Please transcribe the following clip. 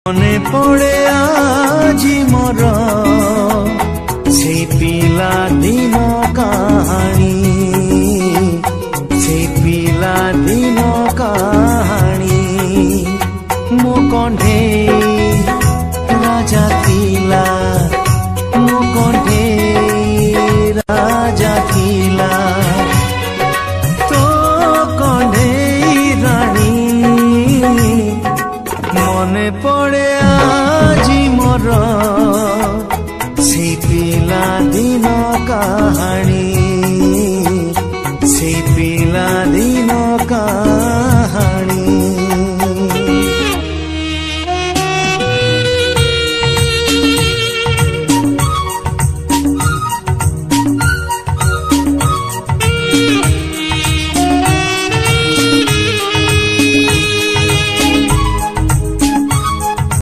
মনে পড়ে আজি মোর সেই পিলা দিন কাহানী, সেই পিলা দিন কাহানী। মো কণ্ঠেই রাজা থিলা, মো কণ্ঠেই রাজা থিলা, তো কণ্ঠেই রানী। মনে পড়ে আজি মোর